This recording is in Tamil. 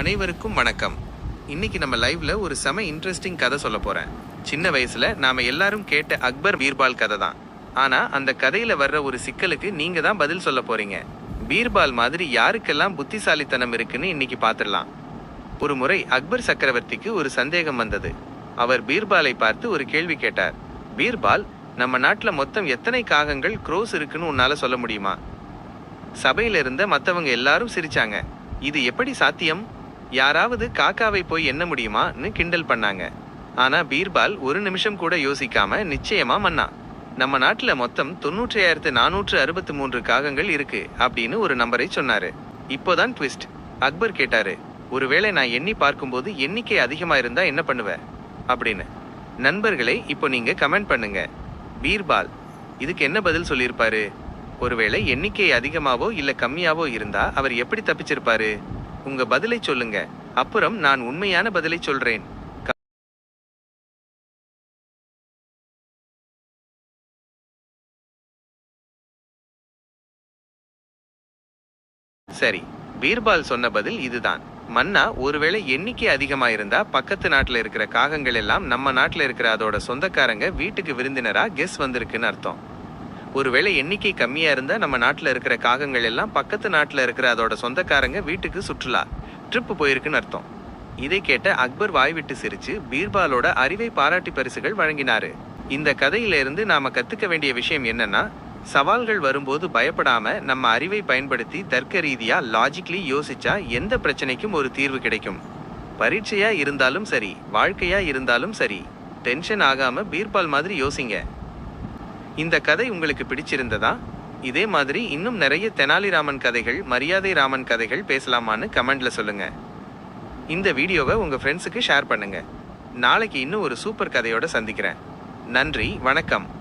அனைவருக்கும் வணக்கம். இன்னைக்கு நம்ம லைவ்ல ஒரு செம இன்ட்ரெஸ்டிங் கதை சொல்ல போறேன். சின்ன வயசுல நாம எல்லாரும் கேட்ட அக்பர் பீர்பால் கதை தான். ஆனா அந்த கதையில வர்ற ஒரு சிக்கலுக்கு நீங்க தான் பதில் சொல்ல போறீங்க. பீர்பால் மாதிரி யாருக்கெல்லாம் புத்திசாலித்தனம் இருக்குன்னு இன்னைக்கு பாத்துடலாம். ஒரு முறை அக்பர் சக்கரவர்த்திக்கு ஒரு சந்தேகம் வந்தது. அவர் பீர்பாலை பார்த்து ஒரு கேள்வி கேட்டார். பீர்பால், நம்ம நாட்டுல மொத்தம் எத்தனை காகங்கள், க்ரோஸ் இருக்குன்னு உன்னால சொல்ல முடியுமா? சபையில இருந்த மத்தவங்க எல்லாரும் சிரிச்சாங்க. இது எப்படி சாத்தியம்? யாராவது காக்காவை போய் எண்ண முடியுமான்னு கிண்டல் பண்ணாங்க. ஆனா பீர்பால் ஒரு நிமிஷம் கூட யோசிக்காம நிச்சயமா மன்னா, நம்ம நாட்டுல மொத்தம் 96,463 காகங்கள் இருக்கு அப்படின்னு ஒரு நம்பரை சொன்னாரு. இப்போதான் ட்விஸ்ட். அக்பர் கேட்டாரு, ஒருவேளை நான் எண்ணி பார்க்கும்போது எண்ணிக்கை அதிகமா இருந்தா என்ன பண்ணுவ அப்படின்னு. நண்பர்களே, இப்போ நீங்க கமெண்ட் பண்ணுங்க. பீர்பால் இதுக்கு என்ன பதில் சொல்லியிருப்பாரு? ஒருவேளை எண்ணிக்கை அதிகமாவோ இல்ல கம்மியாவோ இருந்தா அவர் எப்படி தப்பிச்சிருப்பாரு? உங்க பதிலை சொல்லுங்க. அப்புறம் நான் உண்மையான பதிலை சொல்றேன். சரி, பீர்பால் சொன்ன பதில் இதுதான். மன்னா, ஒருவேளை எண்ணிக்கை அதிகமா இருந்தா பக்கத்து நாட்டுல இருக்கிற காகங்கள் எல்லாம் நம்ம நாட்டுல இருக்கிற அதோட சொந்தக்காரங்க வீட்டுக்கு விருந்தினரா கெஸ் வந்திருக்குன்னு அர்த்தம். ஒருவேளை எண்ணிக்கை கம்மியா இருந்தா நம்ம நாட்டுல இருக்கிற காகங்கள் எல்லாம் பக்கத்து நாட்டுல இருக்கிற அதோட சொந்தக்காரங்க வீட்டுக்கு சுற்றுலா ட்ரிப் போயிருக்குன்னு அர்த்தம். இதை கேட்ட அக்பர் வாய்விட்டு சிரிச்சு பீர்பாலோட அறிவை பாராட்டி பரிசுகள் வழங்கினாரு. இந்த கதையில இருந்து நாம கத்துக்க வேண்டிய விஷயம் என்னன்னா, சவால்கள் வரும்போது பயப்படாம நம்ம அறிவை பயன்படுத்தி தர்க்க ரீதியா லாஜிக்லி யோசிச்சா எந்த பிரச்சனைக்கும் ஒரு தீர்வு கிடைக்கும். பரீட்சையா இருந்தாலும் சரி, வாழ்க்கையா இருந்தாலும் சரி, டென்ஷன் ஆகாம பீர்பால் மாதிரி யோசிங்க. இந்த கதை உங்களுக்கு பிடிச்சிருந்ததா? இதே மாதிரி இன்னும் நிறைய தெனாலிராமன் கதைகள், மரியாதை ராமன் கதைகள் பேசலாமான்னு கமெண்ட்ல சொல்லுங்க. இந்த வீடியோவை உங்க ஃப்ரெண்ட்ஸுக்கு ஷேர் பண்ணுங்க. நாளைக்கு இன்னும் ஒரு சூப்பர் கதையோட சந்திக்கிறேன். நன்றி, வணக்கம்.